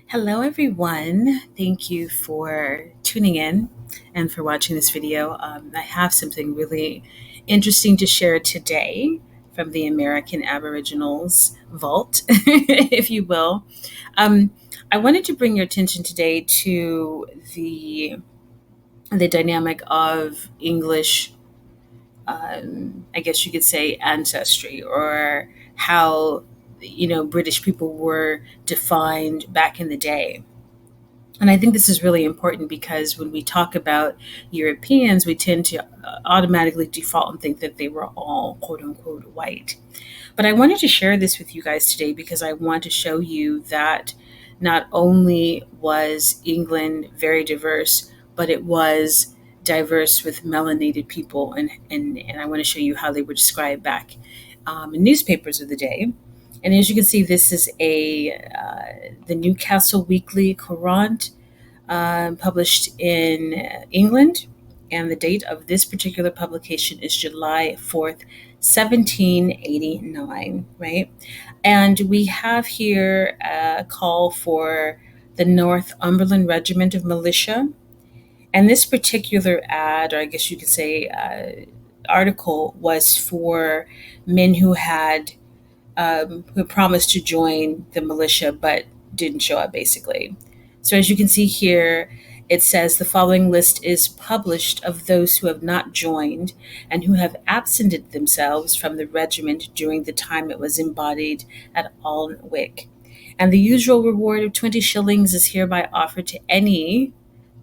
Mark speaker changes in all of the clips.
Speaker 1: Hello, everyone. Thank you for tuning in and for watching this video. I have something really interesting to share today from the American Aboriginals vault, if you will. Um, I wanted to bring your attention today to the dynamic of English, I guess you could say, ancestry, or how British people were defined back in the day. And I think this is really important because when we talk about Europeans, we tend to automatically default and think that they were all quote unquote white. But I wanted to share this with you guys today because I want to show you that not only was England very diverse, but it was diverse with melanated people. And I want to show you how they were described back in newspapers of the day. And as you can see, this is the Newcastle Weekly Courant, published in England, and the date of this particular publication is July 4th, 1789, right? And we have here a call for the Northumberland Regiment of Militia. And this particular ad, or I guess you could say article, was for men who promised to join the militia but didn't show up, basically. So, as you can see here, it says the following list is published of those who have not joined and who have absented themselves from the regiment during the time it was embodied at Alnwick. And the usual reward of 20 shillings is hereby offered to any,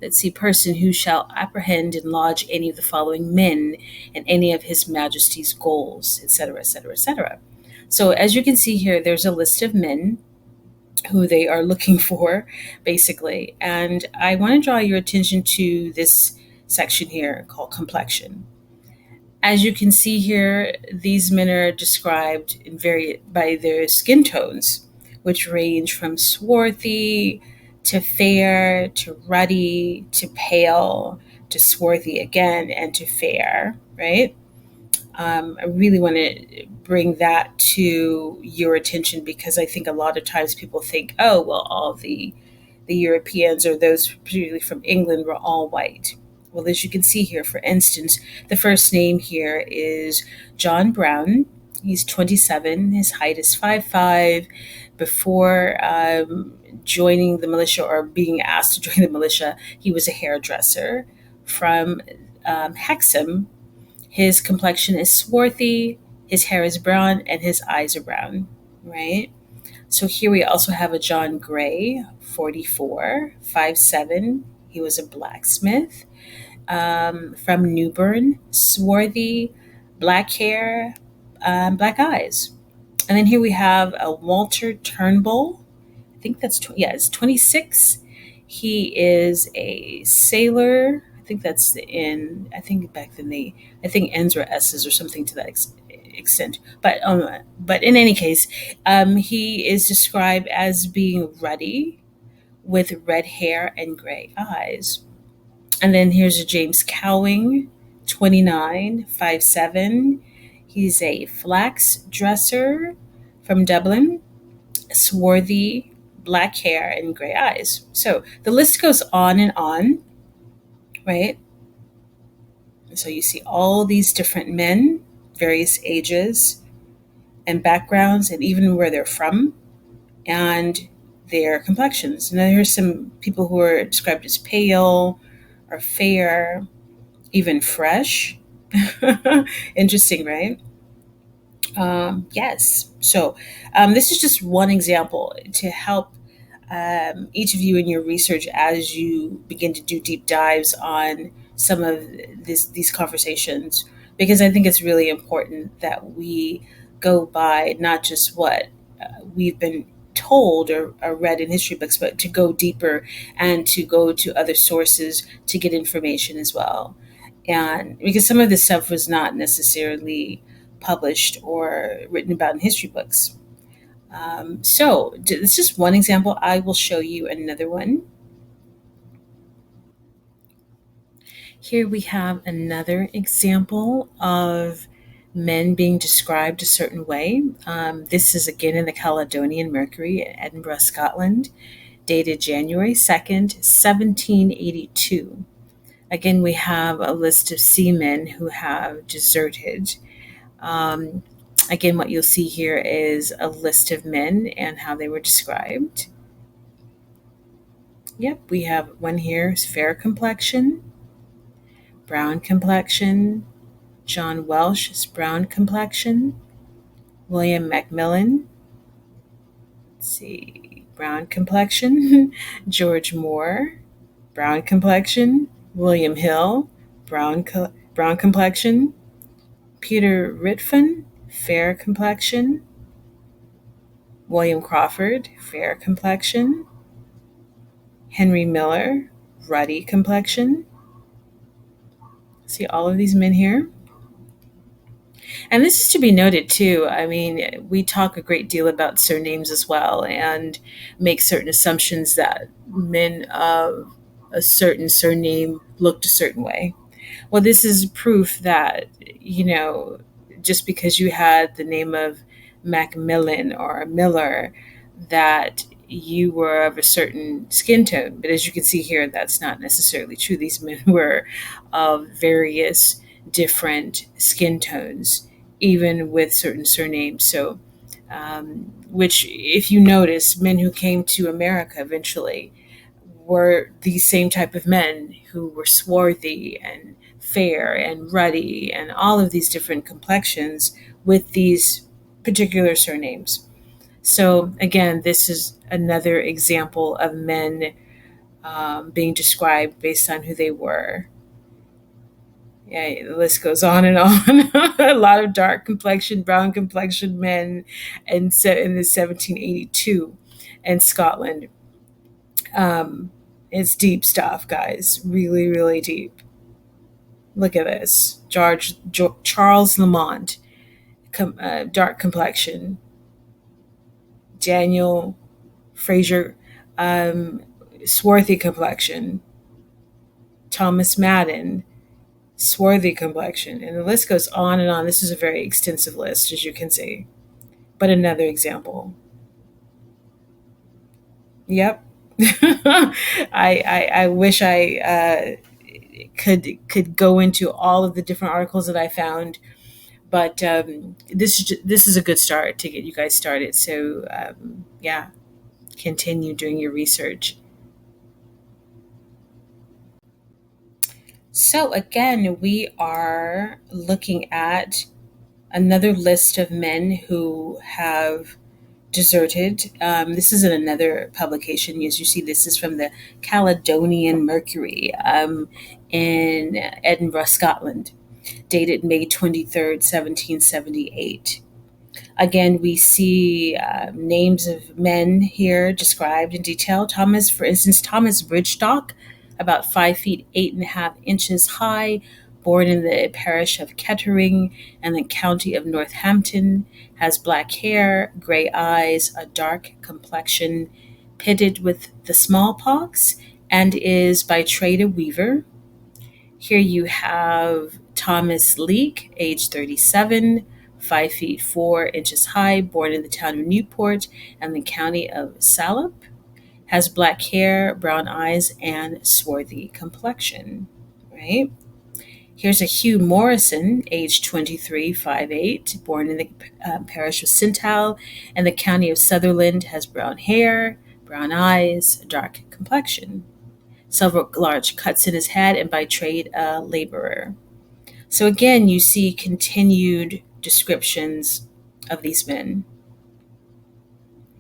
Speaker 1: let's see, person who shall apprehend and lodge any of the following men in any of His Majesty's goals, etc., etc., etc. So, as you can see here, there's a list of men who they are looking for, basically. And I want to draw your attention to this section here called complexion. As you can see here, these men are described by their skin tones, which range from swarthy to fair to ruddy to pale to swarthy again and to fair, right? I really want to bring that to your attention because I think a lot of times people think, oh, well, all the Europeans or those particularly from England were all white. Well, as you can see here, for instance, the first name here is John Brown. He's 27. His height is 5'5". Before joining the militia or being asked to join the militia, he was a hairdresser from Hexham. His complexion is swarthy, his hair is brown, and his eyes are brown, right? So here we also have a John Gray, 44, 5'7". He was a blacksmith from Newburn, swarthy, black hair, black eyes. And then here we have a Walter Turnbull. I think it's 26. He is a sailor. I think back then I think N's or S's or something to that extent. But in any case, he is described as being ruddy with red hair and gray eyes. And then here's a James Cowing, 29, 5'7". He's a flax dresser from Dublin, swarthy, black hair and gray eyes. So the list goes on and on, right? So you see all these different men, various ages and backgrounds, and even where they're from and their complexions. Now, here's some people who are described as pale or fair, even fresh. Interesting, right? Yes. So, this is just one example to help each of you in your research as you begin to do deep dives on some of these conversations, because I think it's really important that we go by not just what we've been told or read in history books, but to go deeper and to go to other sources to get information as well. And because some of this stuff was not necessarily published or written about in history books. So this is just one example. I will show you another one. Here we have another example of men being described a certain way. This is again in the Caledonian Mercury in Edinburgh, Scotland. dated January 2nd, 1782. Again, we have a list of seamen who have deserted. Um, Again, what you'll see here is a list of men and how they were described. Yep, we have one here is fair complexion, brown complexion. John Welsh is brown complexion. William Macmillan, let's see, brown complexion. George Moore, brown complexion. William Hill, brown complexion. Peter Ritfun, fair complexion. William Crawford, fair complexion. Henry Miller, ruddy complexion. See all of these men here? And this is to be noted too. I mean, we talk a great deal about surnames as well and make certain assumptions that men of a certain surname looked a certain way. Well, this is proof that, just because you had the name of Macmillan or Miller, that you were of a certain skin tone. But as you can see here, that's not necessarily true. These men were of various different skin tones, even with certain surnames. So, which, if you notice, men who came to America eventually were these same type of men who were swarthy and fair and ruddy and all of these different complexions with these particular surnames. So, again, this is another example of men being described based on who they were. Yeah, the list goes on and on. A lot of dark complexion, brown complexion men, and in the 1782 in Scotland. It's deep stuff, guys. Really, really deep. Look at this. Charles Lamont, dark complexion. Daniel Fraser, um, swarthy complexion. Thomas Madden, swarthy complexion. And the list goes on and on. This is a very extensive list, as you can see. But another example. Yep. I wish I could go into all of the different articles that I found, but this is a good start to get you guys started. So yeah, continue doing your research. So again, we are looking at another list of men who have deserted. This is in another publication. As you see, this is from the Caledonian Mercury in Edinburgh, Scotland, dated May 23rd, 1778. Again, we see names of men here described in detail. Thomas, for instance, Thomas Bridgestock, about 5 feet 8.5 inches high, born in the parish of Kettering and the county of Northampton, has black hair, gray eyes, a dark complexion, pitted with the smallpox, and is by trade a weaver. Here you have Thomas Leake, age 37, 5 feet 4 inches high, born in the town of Newport and the county of Salop, has black hair, brown eyes, and swarthy complexion. Right? Here's a Hugh Morrison, age 23, 5'8", born in the parish of Sintal and the county of Sutherland, has brown hair, brown eyes, a dark complexion, several large cuts in his head, and by trade a laborer. So again, you see continued descriptions of these men.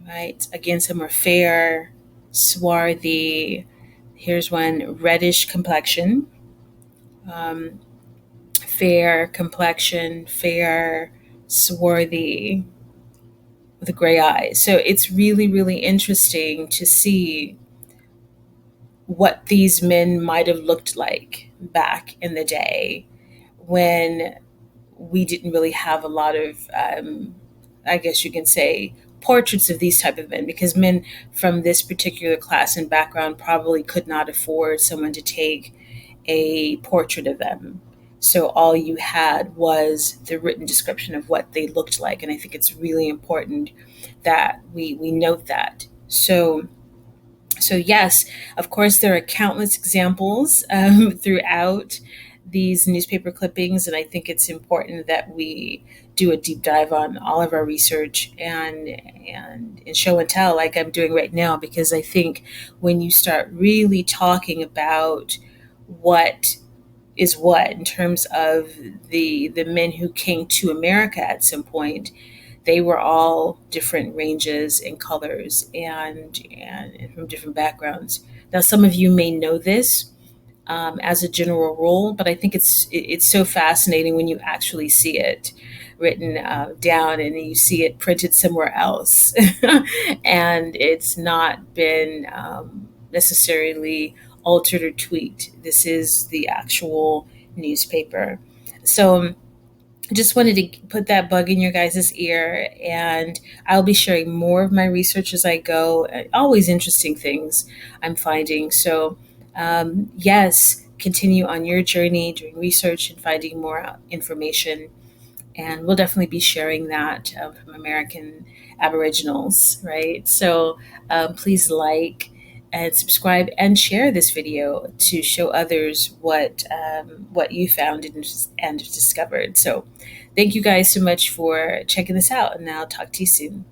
Speaker 1: Right? Again, some are fair, swarthy. Here's one, reddish complexion. Fair complexion, fair, swarthy, with gray eyes. So it's really, really interesting to see what these men might have looked like back in the day when we didn't really have a lot of, I guess you can say, portraits of these type of men, because men from this particular class and background probably could not afford someone to take a portrait of them. So all you had was the written description of what they looked like. And I think it's really important that we note that. So So, yes, of course, there are countless examples throughout these newspaper clippings, and I think it's important that we do a deep dive on all of our research and show and tell, like I'm doing right now, because I think when you start really talking about what is what in terms of the men who came to America at some point, they were all different ranges and colors and from different backgrounds. Now, some of you may know this as a general rule, but I think it's so fascinating when you actually see it written down and you see it printed somewhere else, and it's not been necessarily altered or tweaked. This is the actual newspaper. So I just wanted to put that bug in your guys' ear, and I'll be sharing more of my research as I go. Always interesting things I'm finding. So, yes, continue on your journey doing research and finding more information. And we'll definitely be sharing that from American Aboriginals, right? So, please like and subscribe and share this video to show others what you found and discovered. So, thank you guys so much for checking this out, and I'll talk to you soon.